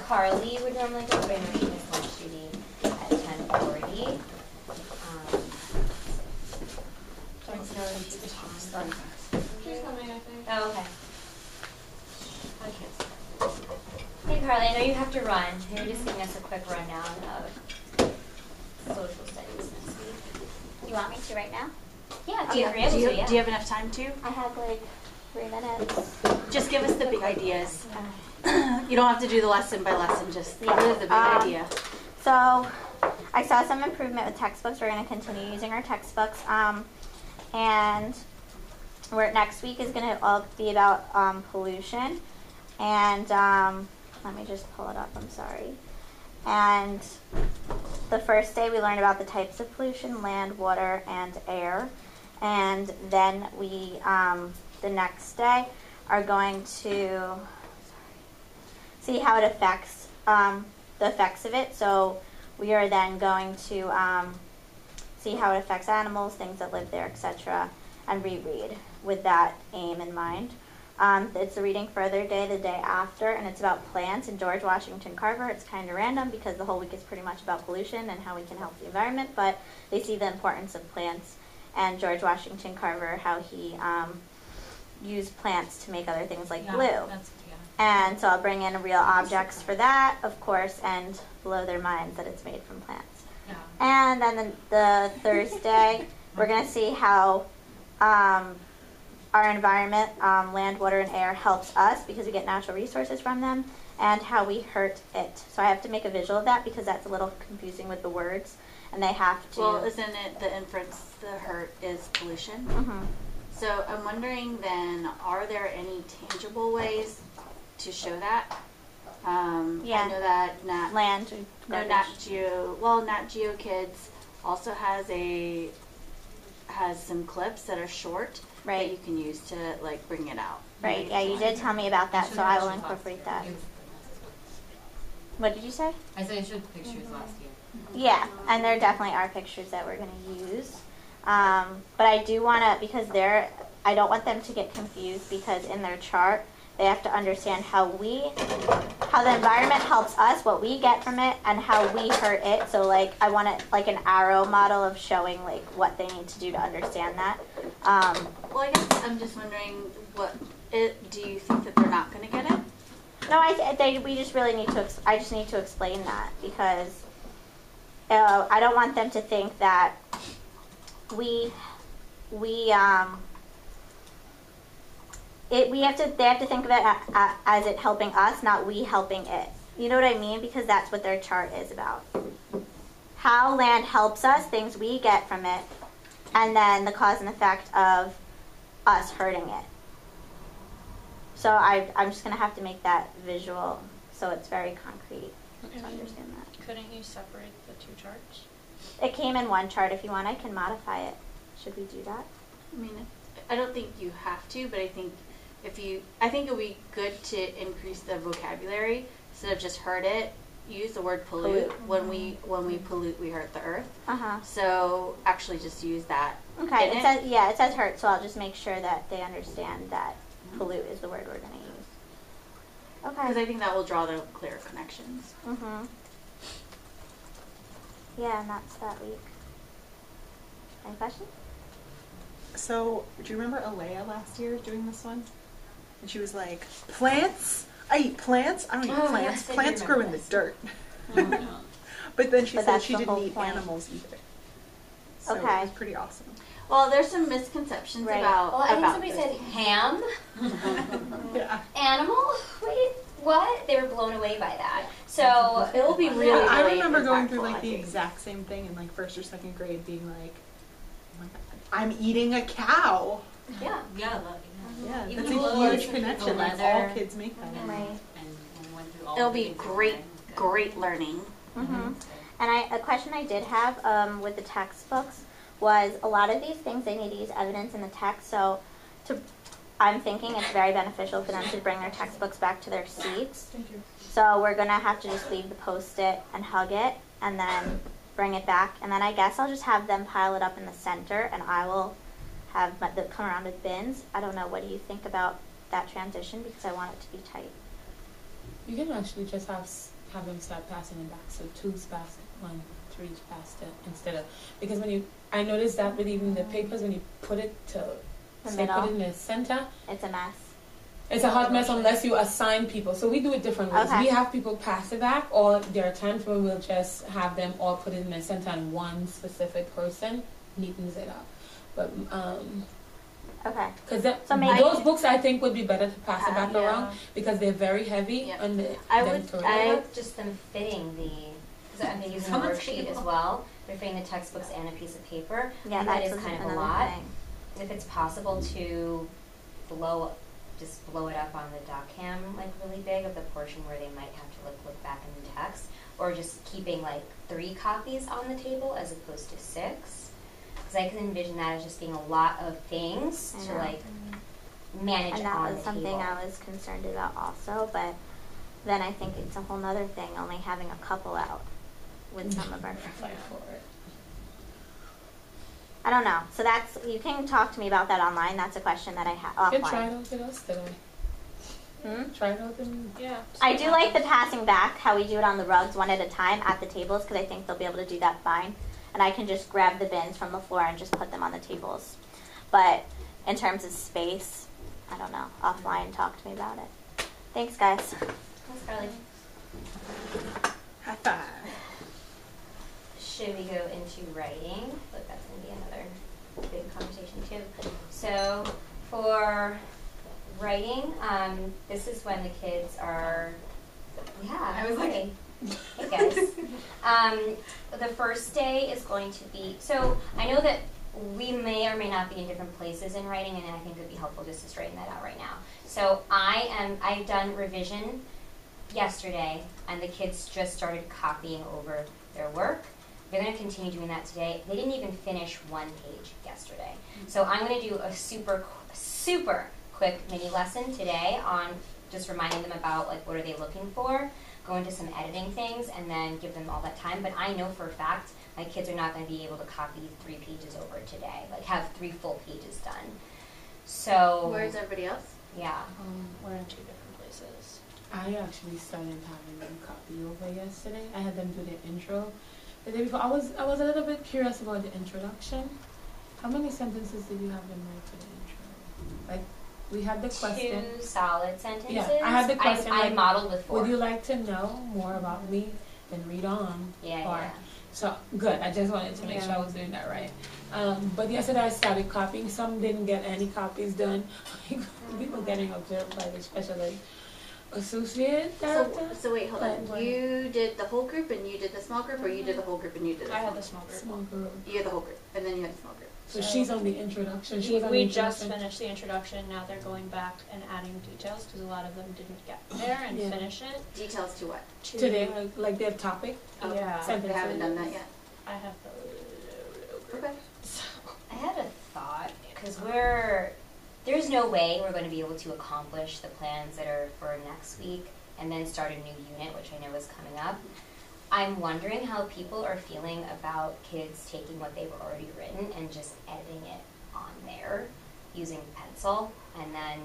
Carly would normally go, but I know she has lunch duty at 10:40. She's coming, I think. Oh, okay. Hey Carly, I know you have to run. You're just giving us a quick rundown of social studies next week. You want me to right now? Yeah, if Do you're able to, yeah. you have enough time to? I have like 3 minutes. Just give us the big ideas. You don't have to do the lesson by lesson, just Yeah. what is the big idea? So I saw some improvement with textbooks. We're going to continue using our textbooks. And next week is going to all be about pollution. And let me just pull it up, I'm sorry. And the first day we learned about the types of pollution, land, water, and air. And then we, the next day, are going to see how it affects, the effects of it. So we are then going to see how it affects animals, things that live there, etc., and reread with that aim in mind. It's the Reading Further Day the day after, and it's about plants and George Washington Carver. It's kind of random because the whole week is pretty much about pollution and how we can help the environment, but they see the importance of plants and George Washington Carver, how he used plants to make other things like glue. And so I'll bring in real objects for that, of course, and blow their minds that it's made from plants. Yeah. And then the Thursday, we're going to see how our environment, land, water, and air helps us because we get natural resources from them, and how we hurt it. So I have to make a visual of that because that's a little confusing with the words, and they have to... Well, isn't it the inference, the hurt is pollution? Mm-hmm. So I'm wondering then, are there any tangible ways to show that? Yeah. I know that Land. Nat Geo Kids also has some clips that are short Right. that you can use to like bring it out. Right, yeah, you did tell me about that, so I will incorporate that. What did you say? I said I showed pictures last year. Yeah, and there definitely are pictures that we're going to use. But I do want to, because I don't want them to get confused because in their chart, they have to understand how the environment helps us, what we get from it, and how we hurt it. So like, I want it like an arrow model of showing like what they need to do to understand that. Well, I guess I'm just wondering, do you think that they're not going to get it? No, we just really need to, I just need to explain that because I don't want them to think that they have to think of it as it helping us, not we helping it. You know what I mean? Because that's what their chart is about. How land helps us, things we get from it, and then the cause and effect of us hurting it. So I'm just going to have to make that visual so it's very concrete to understand that. Couldn't you separate the two charts? It came in one chart. If you want, I can modify it. Should we do that? I mean, I don't think you have to, but I think I think it would be good to increase the vocabulary instead of just hurt it. Use the word pollute. When we pollute, we hurt the earth. So actually, just use that. Okay. It says hurt, so I'll just make sure that they understand that pollute is the word we're going to use. Okay. Because I think that will draw the clear connections. Yeah, and that's that week. Any questions? So, do you remember Alea last year doing this one? And she was like, plants? I eat plants? I don't eat plants. Yes, I do Plants grow in remember the this. dirt. But then she But said that's she the didn't whole eat point. animals either. So Okay. it was pretty awesome. Well, there's some misconceptions Right. about Well, I think about somebody this. said ham, Yeah. animal. Wait, what? They were blown away by that. So It will be really, Yeah, I really remember going impactful, through I like the think. exact same thing in like 1st or 2nd grade, being like, oh my God, I'm eating a cow. yeah. Yeah, Yeah, Even that's a clothes, huge connection. the Like leather. all kids make that. Right. and we went through all It'll the be things great, again. great learning. And a question I did have with the textbooks was a lot of these things they need to use evidence in the text. So I'm thinking it's very beneficial for them to bring their textbooks back to their seats. Thank you. So we're going to have to just leave the Post-it and hug it and then bring it back. And then I guess I'll just have them pile it up in the center and I will have them come around with bins. I don't know. What do you think about that transition? Because I want it to be tight. You can actually just have have them start passing it back. So 2's passed, 1, 3's passed it instead of, because when you, I noticed that with even the papers, when you put it to, The say, put it in middle. the center, It's a mess. it's a hot mess unless you assign people. So we do it different ways. Okay. We have people pass it back, or there are times where we'll just have them all put it in the center and one specific person neatens it up. But Okay. because So maybe- those books I think would be better to pass it back Yeah. around because they're very heavy Yeah. and I then would- to What I- about just them fitting because I've been using the On the worksheet as table. well. They're fitting the textbooks and a piece of paper. Yeah, and that that's is kind of a another lot. thing. If it's possible to blow it up on the doc cam like really big of the portion where they might have to like look back in the text, or just keeping like 3 copies on the table as opposed to 6, because I can envision that as just being a lot of things I to know. like manage And that on was the something table. I was concerned about also, but then I think it's a whole nother thing, only having a couple out with some of our fight for it. I don't know. So that's, you can talk to me about that online. That's a question that I have You can try offline. it out with us today. Hmm? Try it out and Yeah. I do like the passing back, how we do it on the rugs one at a time at the tables, because I think they'll be able to do that fine. And I can just grab the bins from the floor and just put them on the tables. But in terms of space, I don't know. Offline, talk to me about it. Thanks, guys. Thanks, Carly. High five. Should we go into writing? Look, that's going to be another big conversation too. So for writing, this is when the kids are, I was like- hey. Hey guys. The first day is going to be, so I know that we may or may not be in different places in writing, and I think it would be helpful just to straighten that out right now. So I've done revision yesterday, and the kids just started copying over their work. They're going to continue doing that today. They didn't even finish 1 page yesterday. So I'm going to do a super quick mini lesson today on just reminding them about like what are they looking for, go into some editing things, and then give them all that time. But I know for a fact my kids are not going to be able to copy 3 pages over today, like have 3 full pages done. So Where's everybody else? yeah. We're in 2 different places. I actually started having them copy over yesterday. I had them do the intro the day before. I was a little bit curious about the introduction. How many sentences did you have them write for the intro? Like, we had the question. 2 solid sentences. Yeah, I had the question, I like, modeled with 4. Would you like to know more about me? Then read on. Yeah, Or- yeah. So, good. I just wanted to make sure I was doing that right. But yesterday I started copying. Some didn't get any copies done. People getting observed by the special ed associate director. So wait, hold on. But- You did the whole group and you did the small group, or you did the whole group and you did the I small had the small group. Small group. You had the whole group, and then you had the small group. So she's on the introduction. She was on We the just introduction. finished the introduction. Now they're going back and adding details because a lot of them didn't get there and Yeah. finish it. Details to what? Today, like their topic. Oh, Yeah. They haven't done that yet. I have the. Okay. I had a thought, because there's no way we're going to be able to accomplish the plans that are for next week and then start a new unit, which I know is coming up. I'm wondering how people are feeling about kids taking what they've already written and just editing it on there using pencil and then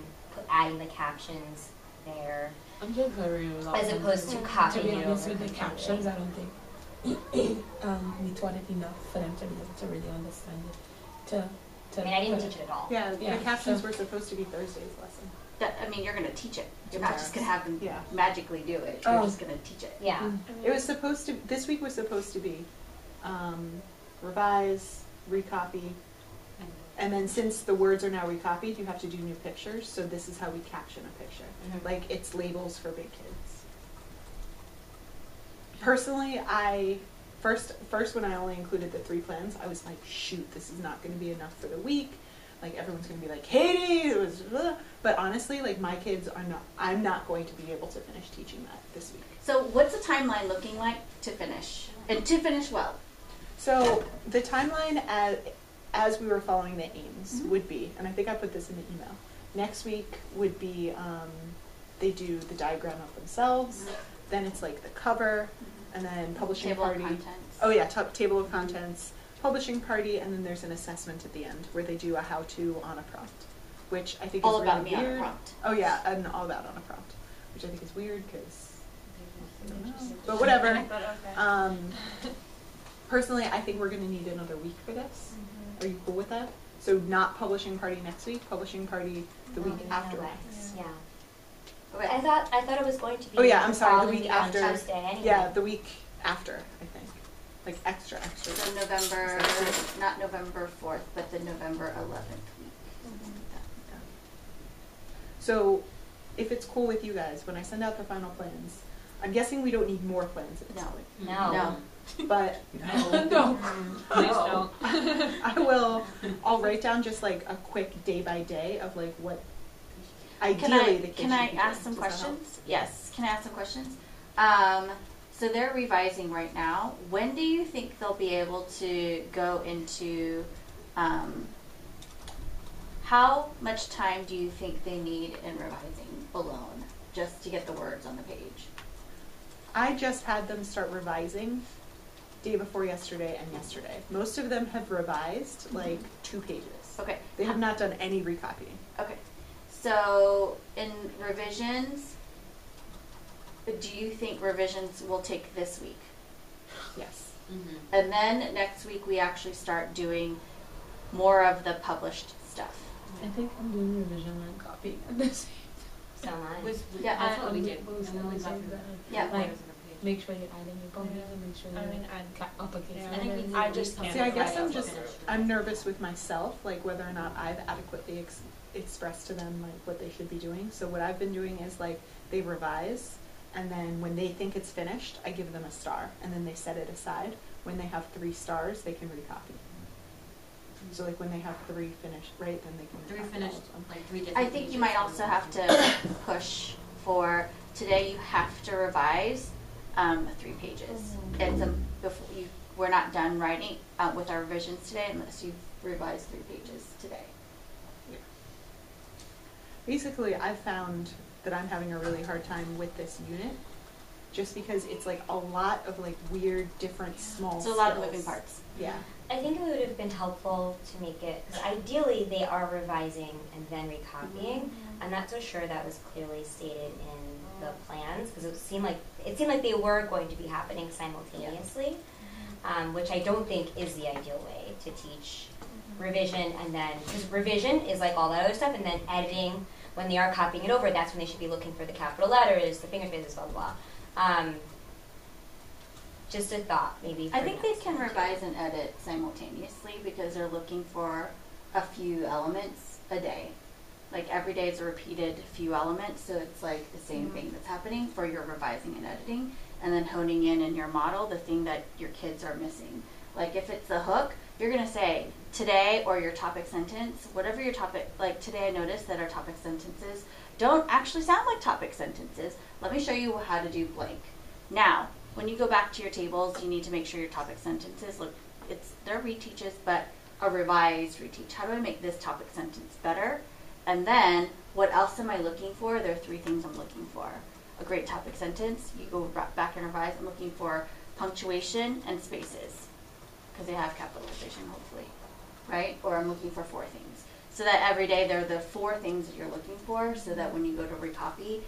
adding the captions there, I'm just very reluctant. as opposed to To copying be it honest over with the captions, I don't think we taught it enough for them to be able to really understand it. I mean, I didn't teach it at all. Yeah, Yeah, the captions so- were supposed to be Thursday's lesson. I mean, you're going to teach it. You're not just going to have them Yeah. magically do it. You're Oh. just going to teach it. Yeah. It was supposed to, this week was supposed to be revise, recopy, and then since the words are now recopied, you have to do new pictures, so this is how we caption a picture. Mhm. Like, it's labels for big kids. Personally, first when I only included the 3 plans, I was like, shoot, this is not gonna be enough for the week. Like, everyone's gonna be like, Katie, it was, blah. But honestly, like, my kids are not, I'm not going to be able to finish teaching that this week. So what's the timeline looking like to finish? And to finish well? So the timeline as we were following the aims would be, and I think I put this in the email, next week would be they do the diagram of themselves, then it's like the cover, and then publishing Table of party. contents. Oh yeah, table of contents, publishing party, and then there's an assessment at the end where they do a how-to on a prompt, which I think All is about really me on a weird. prompt. Oh yeah, and all about on a prompt, which I think is weird because I don't know. but whatever. But okay. Personally, I think we're gonna need another week for this. Are you cool with that? So not publishing party next week, publishing party the week after next. Yeah. Okay. I thought it was going to be. Oh yeah, I'm sorry, the following week on after. Tuesday anyway. Yeah, the week after, I think. Like extra. So November, not November 4th, but the November 11th week. So if it's cool with you guys, when I send out the final plans, I'm guessing we don't need more plans at this No. point. No. But No. Please don't. I'll write down just like a quick day by day of like what Can ideally the kids Can I should be ask doing. some Does that help? questions? Yes. Can I ask some questions? So they're revising right now. When do you think they'll be able to go into, how much time do you think they need in revising alone, just to get the words on the page? I just had them start revising day before yesterday and yesterday. Most of them have revised like 2 pages. Okay. They have not done any recopying. Okay. So in revisions, do you think revisions will take this week? Yes. And then next week we actually start doing more of the published stuff. I think I'm doing revision and copy at this. So much. Yeah, That's what we did. Yeah. Like, make sure you're adding your comments and make sure I mean, you're uppercase. yeah. I think we letters. did. I just can't. See, I guess provide I'm us just, with it. I'm nervous with myself, like whether or not I've adequately expressed to them like what they should be doing. So what I've been doing is like they revise, and then when they think it's finished, I give them a star, and then they set it aside. When they have 3 stars, they can recopy. So like when they have 3 finished, right, then they can Three recopy finished, all of them. like 3 different I think you pages. might also have to push for, today you have to revise 3 pages. It's we're not done writing with our revisions today unless you've revised 3 pages today. Basically, I've found that I'm having a really hard time with this unit, just because it's like a lot of like weird, different, small So a lot of skills. moving parts. Yeah. I think it would have been helpful to make it, because ideally they are revising and then recopying. I'm not so sure that was clearly stated in the plans, because it seemed like they were going to be happening simultaneously, which I don't think is the ideal way to teach revision. And then, because revision is like all that other stuff, and then editing, when they are copying it over, that's when they should be looking for the capital letters, the finger spaces, blah, blah, blah. Just a thought, maybe. I for think they next can time. revise and edit simultaneously because they're looking for a few elements a day. Like every day is a repeated few elements, so it's like the same thing that's happening for your revising and editing, and then honing in your model the thing that your kids are missing. Like if it's the hook, you're gonna say today, or your topic sentence, whatever your topic, like today I noticed that our topic sentences don't actually sound like topic sentences. Let me show you how to do blank. Now, when you go back to your tables, you need to make sure your topic sentences look, they're reteaches, but a revised reteach. How do I make this topic sentence better? And then, what else am I looking for? There are 3 things I'm looking for. A great topic sentence, you go back and revise. I'm looking for punctuation and spaces, because they have capitalization, hopefully, right? Or I'm looking for 4 things. So that every day they're the 4 things that you're looking for, so that when you go to recopy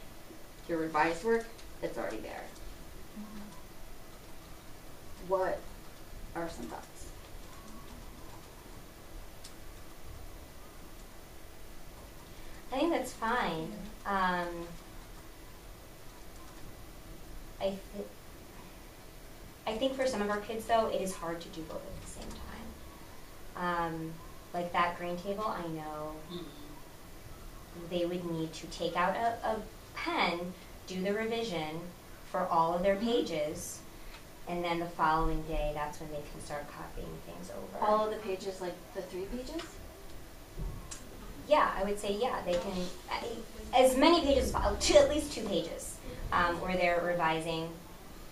your revised work, it's already there. What are some thoughts? I think that's fine. I think for some of our kids, though, it is hard to do both at the same time. Like that green table, I know they would need to take out a pen, do the revision for all of their pages, and then the following day, that's when they can start copying things over. All of the pages, like the 3 pages? Yeah, I would say yeah. They can as many pages as possible, at least 2 pages, where they're revising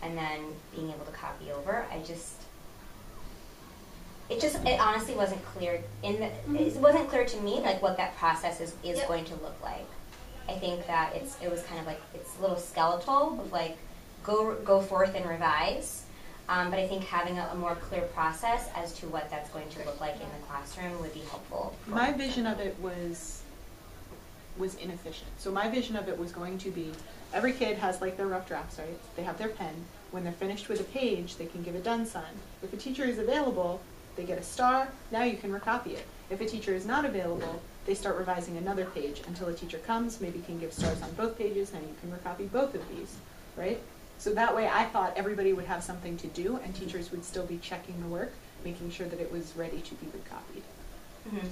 and then being able to copy over. It honestly wasn't clear it wasn't clear to me like what that process is Yep. going to look like. I think that it was kind of like it's a little skeletal of like go forth and revise. But I think having a more clear process as to what that's going to look like in the classroom would be helpful. My vision of it was was inefficient. So my vision of it was going to be, every kid has like their rough drafts, right? They have their pen. When they're finished with a page, they can give a done sign. If a teacher is available, they get a star. Now you can recopy it. If a teacher is not available, they start revising another page until a teacher comes, maybe can give stars on both pages, and you can recopy both of these, right? So that way I thought everybody would have something to do, and teachers would still be checking the work, making sure that it was ready to be recopied. Mm-hmm.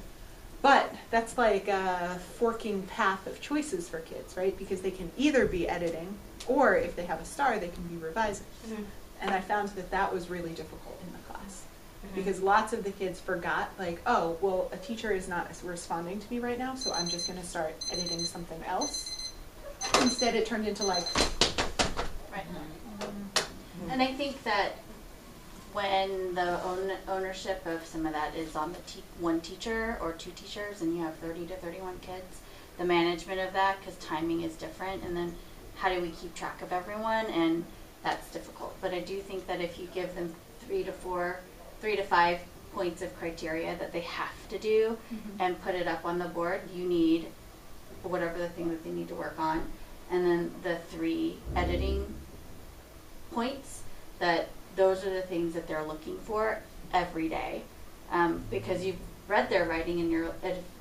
But that's like a forking path of choices for kids, right? Because they can either be editing, or if they have a star, they can be revising. Mm-hmm. And I found that that was really difficult in the class. Mm-hmm. Because lots of the kids forgot, like, oh, well, a teacher is not responding to me right now, so I'm just going to start editing something else. Instead, it turned into like, Right. And I think that when the ownership of some of that is on the one teacher or two teachers, and you have 30 to 31 kids, the management of that, because timing is different, and then how do we keep track of everyone, and that's difficult. But I do think that if you give them 3 to 5 points of criteria that they have to do and put it up on the board, you need whatever the thing that they need to work on, and then the 3 editing points, that those are the things that they're looking for every day, because you've read their writing and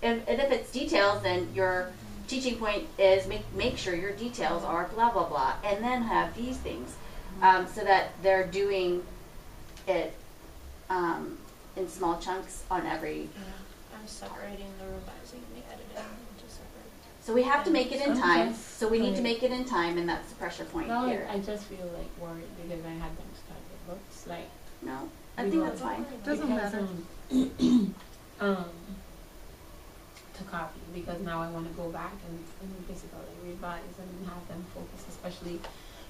and if it's details, then your teaching point is make sure your details are blah blah blah, and then have these things, so that they're doing it in small chunks on every. I'm separating the revising and the editing into separate. So we have to make it in time. Sometimes- So we need to make it in time, and that's the pressure point Now here. I just feel like worried because I had them start their books like No, I think that's fine. doesn't because, matter. To copy, because now I want to go back and basically revise and have them focus, especially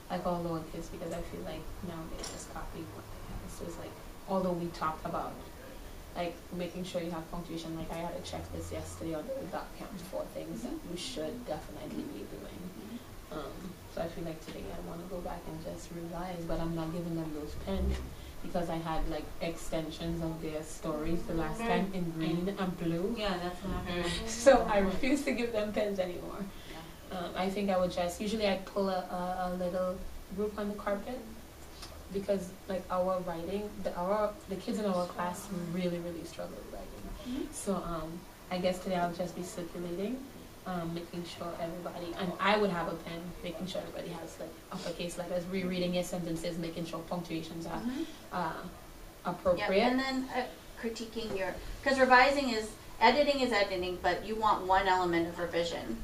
like all lower kids, because I feel like now they just copy what they have. So it's like, although we talked about like making sure you have punctuation, like I had a checklist yesterday on the dot count for things that you should definitely be doing. So I feel like today I want to go back and just revise, but I'm not giving them those pens because I had like extensions of their stories the last time in green and blue. Yeah, that's what happened. So I refuse to give them pens anymore. I think I would just, usually I'd pull a little group on the carpet, because like our writing, the kids in our class really struggle with writing. So I guess today I'll just be circulating, making sure everybody, and I would have a pen, making sure everybody has like uppercase letters, rereading your sentences, making sure punctuations are appropriate. Yep. And then critiquing your, because revising is, editing is editing, but you want one element of revision.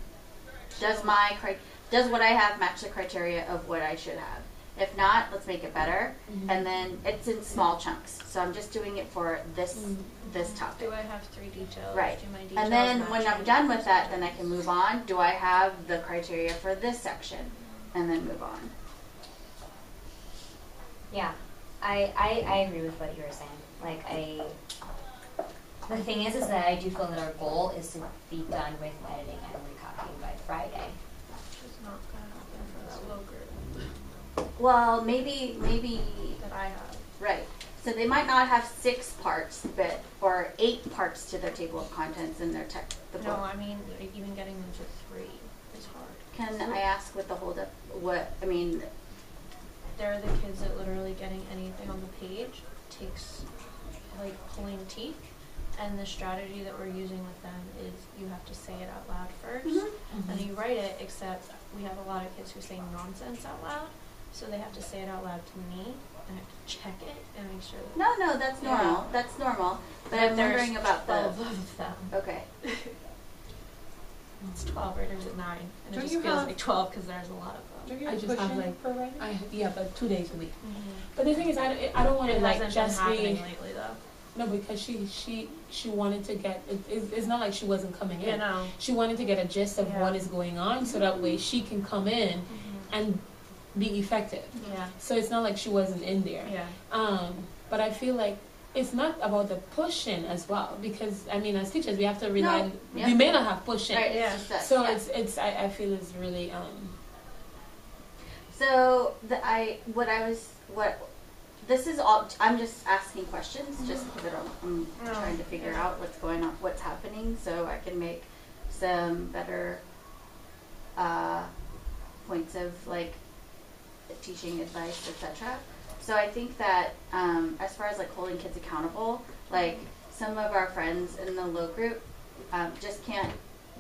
Does what I have match the criteria of what I should have? If not, let's make it better. And then it's in small chunks. So I'm just doing it for this topic. Do I have 3 details? Right. Do my details And then match when I'm my done with details? that, then I can move on. Do I have the criteria for this section? And then move on. Yeah, I agree with what you were saying. Like the thing is that I do feel that our goal is to be done with editing and recopying by Friday. Which is not gonna happen for that little group Well, maybe that I have. right. So they might not have 6 parts, but or 8 parts to their table of contents in their the No, book. I mean like, even getting them to 3 is hard. Can I ask what the holdup? What I mean? They're the kids that literally getting anything on the page takes like pulling teeth, and the strategy that we're using with them is you have to say it out loud first, and you write it, except we have a lot of kids who say nonsense out loud, so they have to say it out loud to me, and I have to check it and make sure that No, that's normal. Yeah. That's normal. But But I'm there's wondering about the. 12 of them. Okay. It's 12 right, or is it 9? And Don't it just you feels have- like 12 because there's a lot of them. Don't you I have just have, push-in like, for writing? Yeah, but 2 days a week. But the thing is, I don't want It to like hasn't just been be. happening lately though. No, because she wanted to get. It's not like she wasn't coming in. You know. She wanted to get a gist of Yeah. what is going on, so that way she can come in and be effective. Yeah. So it's not like she wasn't in there. Yeah. But I feel like it's not about the push-in as well, because I mean, as teachers, we have to rely. No. We may not have push-in. Right. Yeah. It's just us, So yeah. it's I feel it's really So this is all. I'm just asking questions, just because I'm trying to figure out what's going on, what's happening, so I can make some better points of like teaching advice, etc. So I think that as far as like holding kids accountable, like some of our friends in the low group just can't.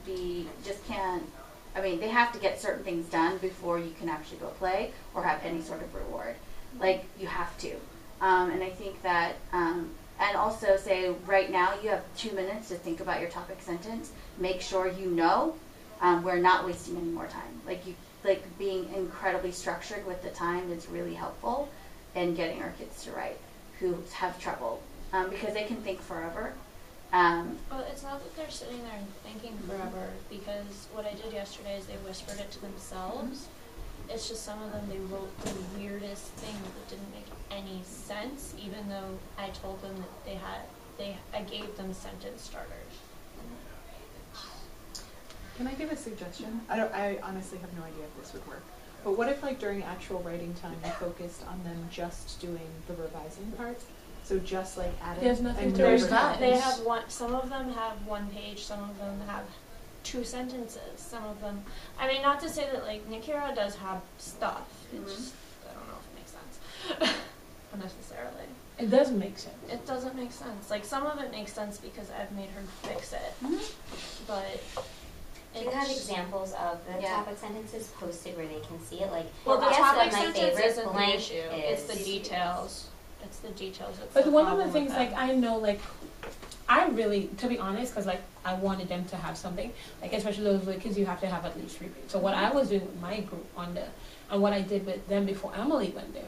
I mean, they have to get certain things done before you can actually go play or have any sort of reward. Like you have to, and I think that, and also say right now you have 2 minutes to think about your topic sentence. Make sure you know we're not wasting any more time. Like being incredibly structured with the time is really helpful in getting our kids to write who have trouble because they can think forever. Well, it's not that they're sitting there and thinking forever, because what I did yesterday is they whispered it to themselves. It's just some of them, they wrote the weirdest thing that didn't make any sense, even though I told them that I gave them sentence starters. Can I give a suggestion? I honestly have no idea if this would work. But what if like during actual writing time you focused on them just doing the revising part? So just like adding. There's nothing and to no revise. revise. They have some of them have 1 page, some of them have 2 sentences, some of them, I mean, not to say that like Nikira does have stuff, it's just, I don't know if it makes sense, unnecessarily. It does make sense. It doesn't make sense, like some of it makes sense because I've made her fix it, but Do you have it's- examples of the Yeah. topic sentences posted where they can see it? Like, Well, the guess topic what my sentence favorite isn't the blank issue, is. it's the details. It's the details. It's But the one of the problem things, with like, them. I know, like, I really, to be honest, because, like, I wanted them to have something, like, especially those little kids, you have to have at least 3 pages. So what I was doing with my group and what I did with them before Emily went there,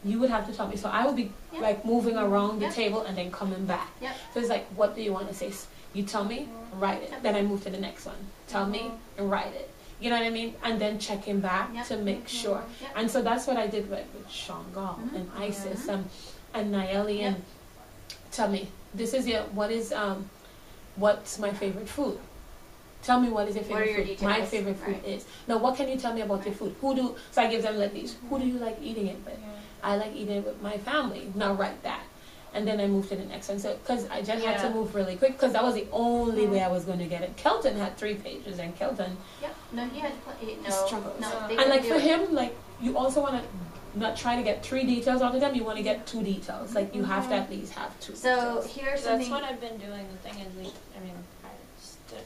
you would have to tell me. So I would be, Yep. like, moving around the Yep. table and then coming back. Yep. So it's like, what do you want to say? You tell me, write it. Yep. Then I move to the next one. Tell me, and write it. You know what I mean? And then checking back Yep. to make sure. Yep. And so that's what I did with Sean Gall and Isis and Nayeli Yep. and tell me, this is what's my favorite food? Tell me what is your What favorite are your food? details? My favorite food Right. is. Now what can you tell me about your food? So I give them like these. Who do you like eating it with? I like eating it with my family. Now write that. And then I moved to the next one. So, because I just had to Yeah. move really quick, because that was the only way I was going to get it. Kelton had 3 pages, and Kelton, Yep. No, he had no. struggles. No, they and couldn't like do for it. him, like you also want to not try to get 3 details out of them. You want to get 2 details. Like you have to at least have 2. So details. here's That's something. what I've been doing. The thing is,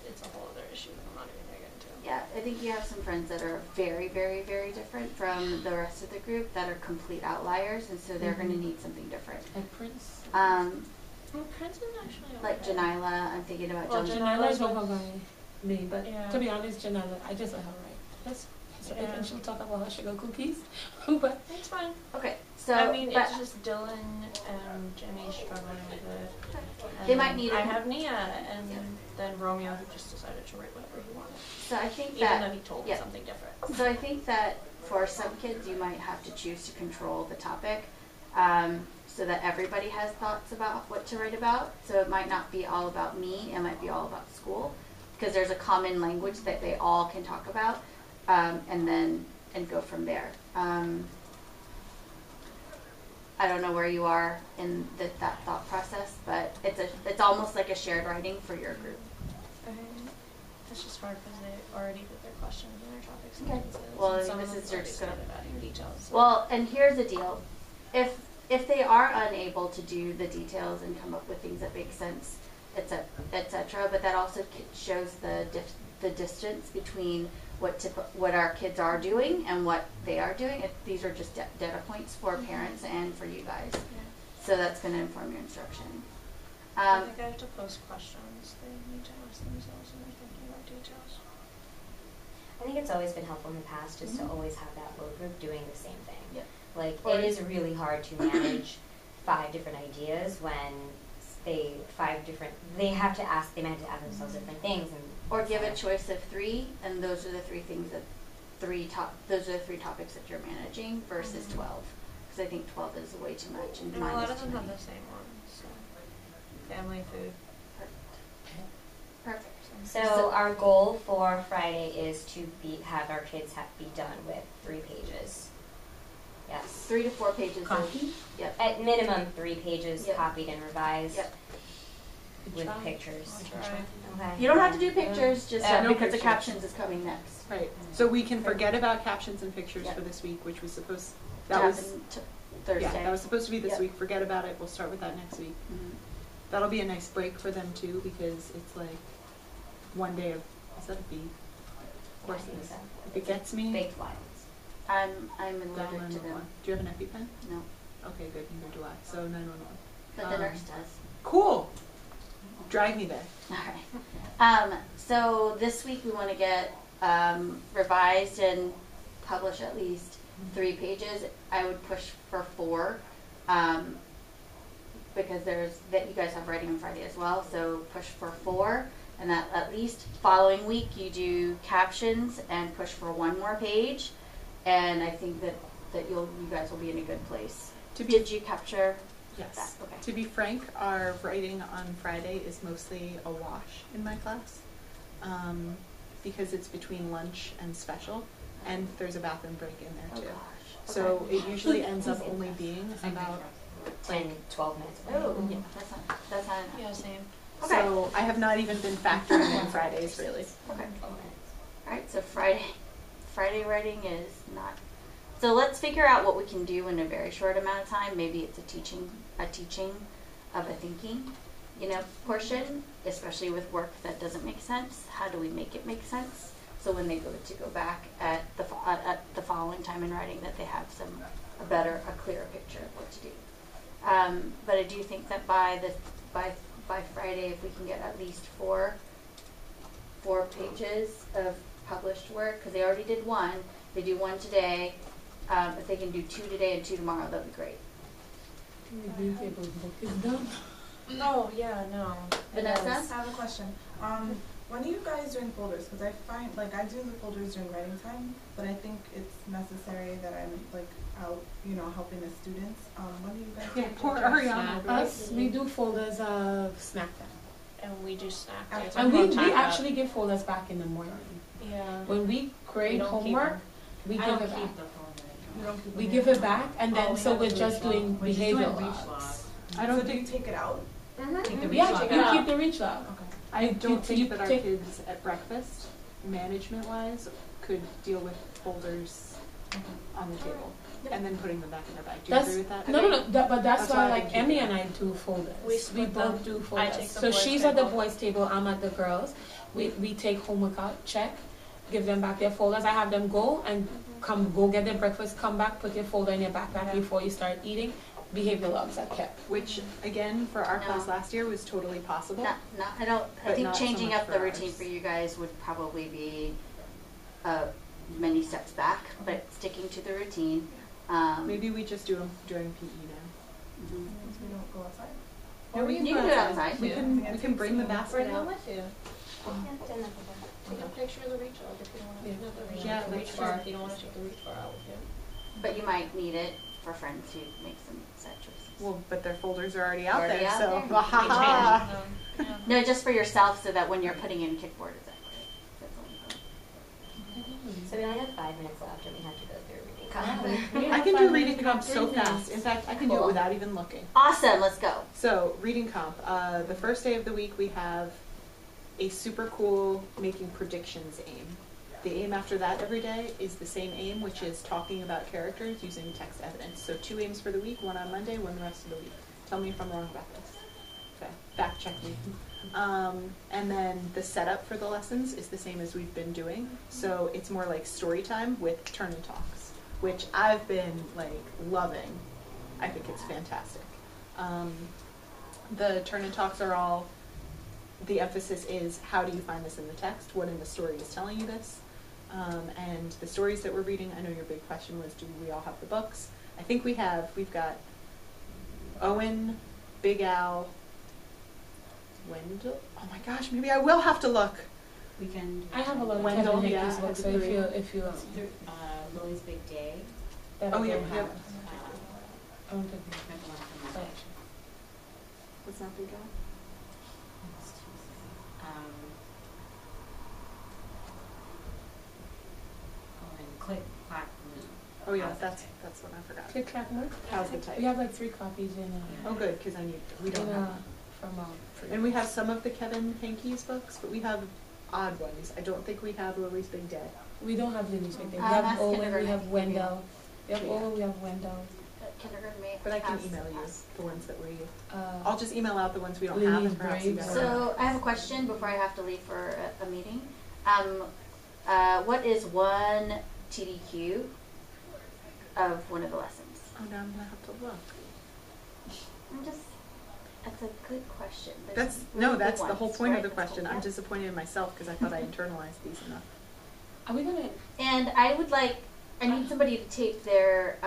it's a whole other issue that I'm not even going to get into. Yeah, I think you have some friends that are very, very, very different from the rest of the group that are complete outliers, and so they're going to need something different. Like Prince. Well, Prince is actually Like okay. Janila, I'm thinking about Well, Janila. Janila's Janila's over by me, but Yeah. to be honest, Janila, I just let her write. That's Yeah. and she'll talk about her sugar cookies. But It's fine. Okay, so I mean, but it's just Dylan and Jimmy struggling with it. And They might then need I it. have Nia, and then Romeo, who just decided to write whatever he wanted, so I think even that though he told me yeah. something different. So I think that for some kids, you might have to choose to control the topic so that everybody has thoughts about what to write about. So it might not be all about me, it might be all about school, because there's a common language that they all can talk about, and go from there. I don't know where you are in that thought process, but it's almost like a shared writing for your group. It's just hard because they already put their questions in their topic Okay. sentences. Well, and I some think of this is them just already gonna- started adding details. Well, and here's the deal. If they are unable to do the details and come up with things that make sense, etc., but that also shows the distance between what our kids are doing and what they are doing. These are just data points for parents and for you guys. So that's going to inform your instruction. I think I have to post questions they need to ask themselves when they're thinking about details. I think it's always been helpful in the past just to always have that low group doing the same thing. Yep. Like, Or- it is really hard to manage 5 different ideas when they have to ask themselves different things. And Or give a choice of 3, and those are the 3 things those are the 3 topics that you're managing versus 12. Because I think 12 is way too much, and And a 9 lot is of too them have many. the same ones. So. Family, food. Perfect. so our goal for Friday is to have our kids be done with 3 pages. Yes. 3 to 4 pages. Copy? Yep. At minimum 3 pages Yep. copied and revised. Yep. Could with try. pictures. Try. Okay. You don't have to do pictures, just No because the pictures. captions is coming next. Right. So we can forget about captions and pictures Yeah. for this week, which was supposed, To that was, happen Thursday. yeah, that was supposed to be this Yep. week. Forget about it. We'll start with that next week. Mhm. That'll be a nice break for them too, because it's like one day of, is that a bee? Of course I it think is. so. If it gets me, Baked violets. I'm dial allergic to 911. them. Do you have an EpiPen? No, Okay, good. Neither do I. So 911. but the nurse does. Cool. Drag me there. All right. So this week we want to get revised and publish at least 3 pages. I would push for 4 because that you guys have writing on Friday as well. So push for 4, and that at least following week you do captions and push for 1 more page. And I think that you guys will be in a good place. Did you capture? Yes. That, okay. To be frank, our writing on Friday is mostly a wash in my class, because it's between lunch and special, and there's a bathroom break in there Oh too. gosh. So Okay. it usually ends up only being about 10, 12 minutes. Oh, Yeah. that's not enough. Yeah, same. Okay. So I have not even been factoring in Fridays really. Okay. All right, so Friday writing is not. So let's figure out what we can do in a very short amount of time. Maybe it's a teaching of a thinking, portion, especially with work that doesn't make sense. How do we make it make sense? So when they go back at the following time in writing, that they have a clearer picture of what to do. But I do think that by Friday, if we can get at least 4 pages of published work, because they already did 1, they do 1 today. If they can do 2 today and 2 tomorrow, that'd be great. The green table's book is done. No, yeah, no. Vanessa? I have a question. When are you guys doing folders? Because I find, I do the folders during writing time, but I think it's necessary that I'm, out, helping the students. When do you guys Yeah, do poor folders? Ariana. Us, we do folders of snack time. And we do snack And days. And we Time out. actually give folders back in the morning. Yeah. When we grade don't keep homework, them. we I give don't it back. keep the phone You don't keep We them give in? it back, and then we so have we're the just doing We're just doing behavioral reach logs. logs. I So don't do you think, take it out? Take the reach Yeah, log we out. keep the reach log. Okay. I don't you think that our take- kids at breakfast, management-wise, could deal with folders on the table and then putting them back in their bag. Do you That's agree with that? no, but that's That's why why I like keep Emmy it. and I do folders. We We split both them. do I folders. take the So boys' she's at the table. boys' table. I'm at the girls. We take homework out, check, give them back their folders. I have them go and go get their breakfast, come back, put your folder in your backpack before you start eating. Behavior logs are kept. Which, again, for our No. class last year was totally possible. I But think not so changing much up for the routine ours. for you guys would probably be many steps back, but sticking to the routine. Maybe we just do them during PE now. Mhm. Means we don't go outside. Yeah, we You can do it outside. We can bring the basket Bring them out. with you. Yeah, I've done that before. Take a picture of the reach log if you don't want to. Yeah. Not the reach Yeah, log, the that's reach bar true. if you don't want to take the reach bar out with you. But you might need it for friends who make some sad choices. Well, but their folders are already out Already there, out so. there. Ha ha ha. Yeah. No, just for yourself, so that when you're putting in kickboard, it's accurate. That's all. So we only have 5 minutes left and we have to go through reading. I can do reading comp so fast. In fact, I can do it Cool. without even looking. Awesome, let's go. So, reading comp. The first day of the week, we have a super cool making predictions aim. The aim after that every day is the same aim, which is talking about characters using text evidence. So 2 aims for the week, 1 on Monday, 1 the rest of the week. Tell me if I'm wrong about this. Okay, fact check me. And then the setup for the lessons is the same as we've been doing. So it's more like story time with turn and talks, which I've been loving. I think it's fantastic. The turn and talks are all, the emphasis is how do you find this in the text? What in the story is telling you this? And the stories that we're reading, I know your big question was, do we all have the books? I think we've got Owen, Big Al, Wendell. Oh my gosh, maybe I will have to look. We can. I have a lot of Wendell, Kevin yeah, Hickey's books, so I agree. if you Lily's Big Day. that Oh, I yeah, don't yeah. have. I don't think we Meant the one from have. Monday. What's not Big Al? Click, clack, move. Oh yeah, that's what I forgot. Click, clack, move. How's the type? We have like 3 copies in Oh good, because we don't have. promote. And we have some of the Kevin Hankey's books, but we have odd ones. I don't think we have Lily's Big Day. We don't have Lily's Big Day. We That's have Owen, we kindergarten. have Wendell. We have Yeah. Owen, we have Wendell. Kindergarten may But I can has- email you has- the ones that we, Uh, I'll just email out the ones we don't have Lily's and perhaps you Brave. guys. So I have a question before I have to leave for a meeting. What is one TDQ of one of the lessons? Oh, now I'm gonna have to look. That's a good question. There's That's, really no, good that's the ones, whole point of right? the That's the question. whole- I'm disappointed in myself because I thought I internalized these enough. Are we gonna? And I need somebody to tape their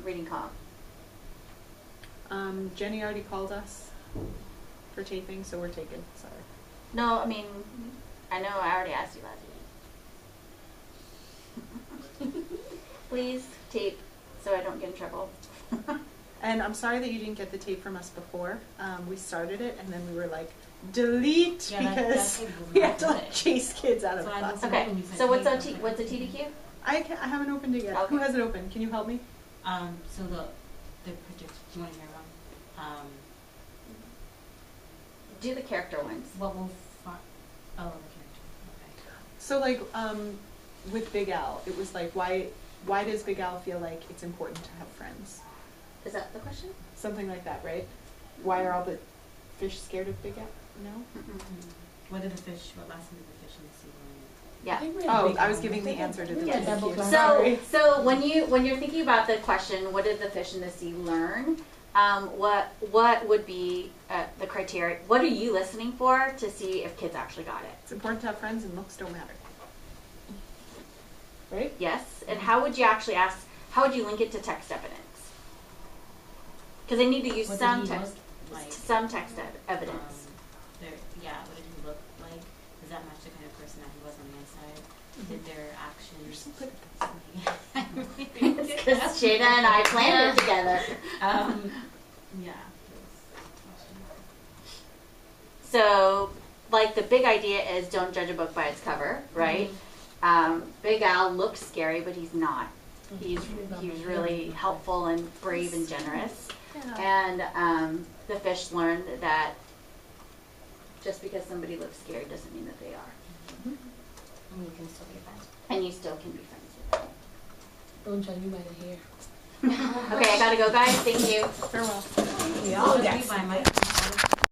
reading comp. Jenny already called us for taping, so we're taken, sorry. No, I mean, I know I already asked you last week. Please tape so I don't get in trouble. And I'm sorry that you didn't get the tape from us before. We started it and then we were like, delete, Yeah, that because tape was we not had to like good. chase kids out of the So I class. looked Okay, when you said so what's tape, a I was like, what's a TDQ? I haven't opened it yet. Okay. Who has it open? Can you help me? So the predict. Do you want to hear them? Do the character ones. What will the character. Okay. So like, with Big Al, it was like, why does Big Al feel like it's important to have friends? Is that the question? Something like that, right? Why are all the fish scared of Big Al? No? What lesson did the fish in the sea learn? Yeah. I think we have Oh, Big I was Al. giving the I think answer to the we had TDQ. double class. Sorry. So when you're thinking about the question, what did the fish in the sea learn? What would be the criteria? What are you listening for to see if kids actually got it? It's important to have friends and looks don't matter. Right? Yes. And how would you actually ask? How would you link it to text evidence? Because they need to use What some did he text, look like? some text evidence. What did he look like? Does that match the kind of person that he was on the inside? Did their actions? Because Shada and I planned it together. Yeah. So, like, the big idea is don't judge a book by its cover, right? Big Al looks scary, but he's not. He's really helpful and brave and generous. And the fish learned that just because somebody looks scary doesn't mean that they are. And you can still be friends. And you still can be friends with them. Don't judge me by the hair. Okay, I gotta go, guys. Thank you. Farewell. We all Just got leave by my